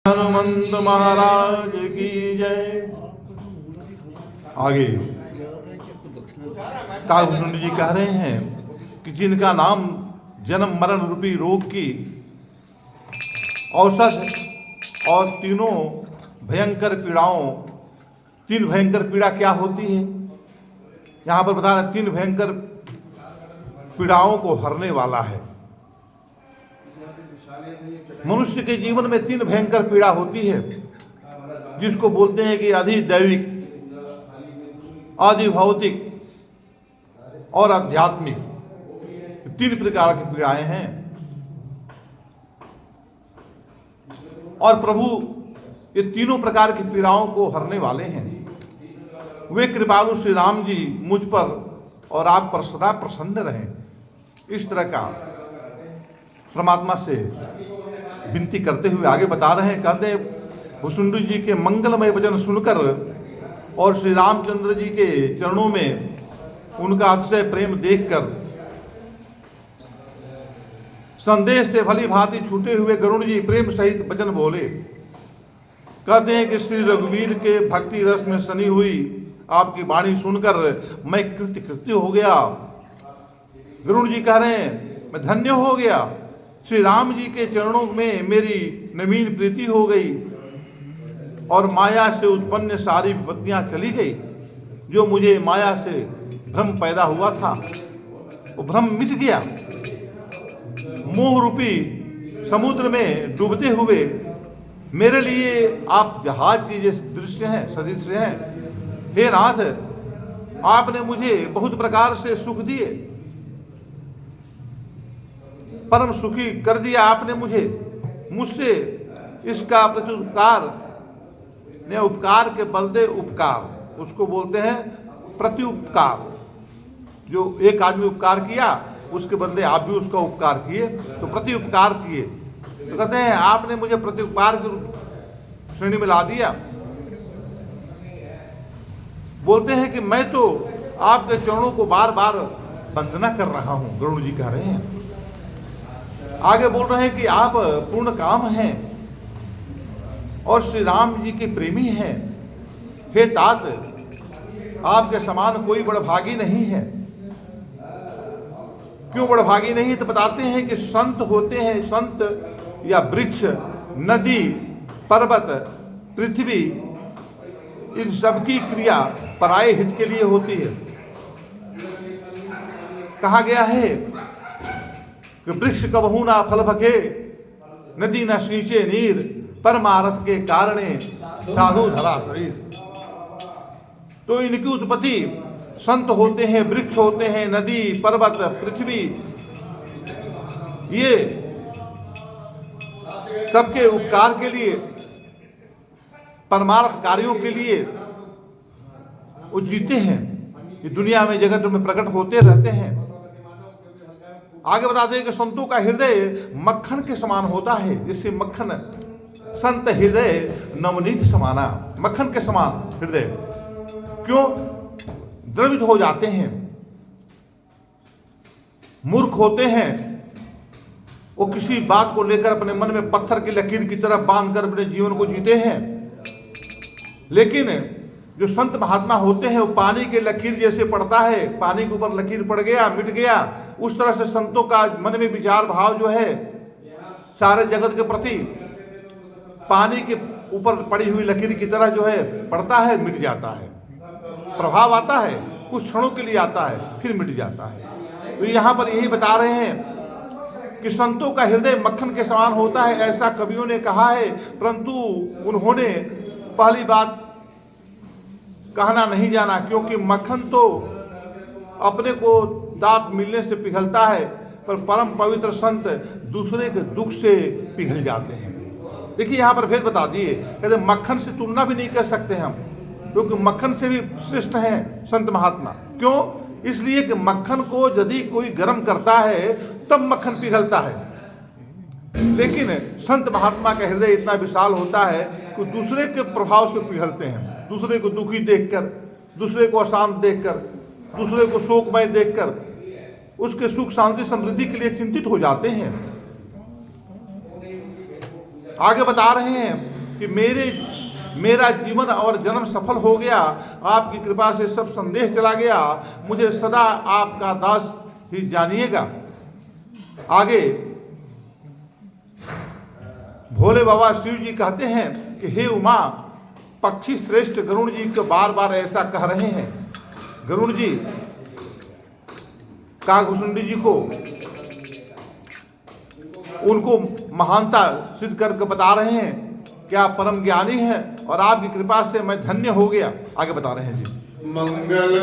हनुमंत महाराज की जय। आगे काकभूषण जी कह रहे हैं कि जिनका नाम जन्म मरण रूपी रोग की औषध और तीन भयंकर पीड़ा क्या होती है, यहाँ पर बता रहे 3 भयंकर पीड़ाओं को हरने वाला है। मनुष्य के जीवन में 3 भयंकर पीड़ा होती है, जिसको बोलते हैं कि अधिदैविक, अधिभौतिक और आध्यात्मिक। 3 प्रकार की पीड़ाएं हैं और प्रभु ये तीनों प्रकार की पीड़ाओं को हरने वाले हैं। वे कृपालु श्री राम जी मुझ पर और आप पर सदा प्रसन्न रहें, इस तरह का परमात्मा से विनती करते हुए आगे बता रहे हैं। कहते हैं भुसुंडी जी के मंगलमय वचन सुनकर और श्री रामचंद्र जी के चरणों में उनका अतिशय प्रेम देखकर संदेश से भली भांति छूटे हुए गरुण जी प्रेम सहित वचन बोले। कहते हैं कि श्री रघुवीर के भक्ति रस में सनी हुई आपकी वाणी सुनकर मैं कृत्य हो गया। गरुण जी कह रहे हैं मैं धन्य हो गया, श्री राम जी के चरणों में मेरी नवीन प्रीति हो गई और माया से उत्पन्न सारी विपत्तियां चली गई। जो मुझे माया से भ्रम पैदा हुआ था वो भ्रम मिट गया। मोह रूपी समुद्र में डूबते हुए मेरे लिए आप जहाज की जैसे दृश्य हैं, सदृश हैं। हे नाथ, आपने मुझे बहुत प्रकार से सुख दिए, परम सुखी कर दिया आपने मुझसे इसका प्रत्युपकार ने, उपकार के बलदे उपकार, उसको बोलते हैं प्रत्युपकार। जो एक आदमी उपकार किया उसके बदले आप भी उसका उपकार किए, तो प्रत्युपकार किए। तो कहते हैं आपने मुझे प्रत्युपकार की श्रेणी में ला दिया। बोलते हैं कि मैं तो आपके चरणों को बार बार वंदना कर रहा हूं, गरुड़ जी कह रहे हैं। आगे बोल रहे हैं कि आप पूर्ण काम हैं और श्री राम जी के प्रेमी हैं। हे तात, आपके समान कोई बड़भागी नहीं है। क्यों बड़भागी नहीं, तो बताते हैं कि संत होते हैं, संत या वृक्ष, नदी, पर्वत, पृथ्वी, इन सबकी क्रिया पराये हित के लिए होती है। कहा गया है कि वृक्ष कबहू ना फल भखे, नदी न सींचे नीर, परमारथ के कारणे साधु धरा शरीर। तो इनकी उत्पत्ति संत होते हैं, वृक्ष होते हैं, नदी, पर्वत, पृथ्वी, ये सबके उपकार के लिए, परमार्थ कार्यों के लिए वो जीते हैं। ये दुनिया में जगत में प्रकट होते रहते हैं। आगे बताते हैं कि संतों का हृदय मक्खन के समान होता है, जिससे मक्खन, संत हृदय नवनीत समाना, मक्खन के समान हृदय क्यों द्रवित हो जाते हैं। मूर्ख होते हैं, वो किसी बात को लेकर अपने मन में पत्थर की लकीर की तरह बांधकर अपने जीवन को जीते हैं। लेकिन जो संत महात्मा होते हैं वो पानी के लकीर जैसे पड़ता है, पानी के ऊपर लकीर पड़ गया, मिट गया, उस तरह से संतों का मन में विचार भाव जो है सारे जगत के प्रति पानी के ऊपर पड़ी हुई लकीर की तरह जो है पड़ता है, मिट जाता है। प्रभाव आता है, कुछ क्षणों के लिए आता है, फिर मिट जाता है। तो यहाँ पर यही बता रहे हैं कि संतों का हृदय मक्खन के समान होता है, ऐसा कवियों ने कहा है। परंतु उन्होंने पहली बात कहना नहीं जाना, क्योंकि मक्खन तो अपने को दांत मिलने से पिघलता है, पर परम पवित्र संत दूसरे के दुख से पिघल जाते हैं। देखिए यहाँ पर भेद बता दिए, कहते मक्खन से तुलना भी नहीं कर सकते हम, क्योंकि मक्खन से भी श्रेष्ठ हैं संत महात्मा। क्यों? इसलिए कि मक्खन को यदि कोई गर्म करता है तब मक्खन पिघलता है, लेकिन संत महात्मा का हृदय इतना विशाल होता है कि दूसरे के प्रभाव से पिघलते हैं। दूसरे को दुखी देखकर, दूसरे को अशांत देखकर, दूसरे को शोकमय देखकर उसके सुख शांति समृद्धि के लिए चिंतित हो जाते हैं। आगे बता रहे हैं कि मेरा जीवन और जन्म सफल हो गया, आपकी कृपा से सब संदेह चला गया, मुझे सदा आपका दास ही जानिएगा। आगे भोले बाबा शिव जी कहते हैं कि हे उमा, पक्षी श्रेष्ठ गरुड़ जी को बार बार ऐसा कह रहे हैं। गरुड़ जी काकभुसुंडी जी को उनको महानता सिद्ध करके बता रहे हैं कि आप परम ज्ञानी हैं और आपकी कृपा से मैं धन्य हो गया। आगे बता रहे हैं जी। मंगल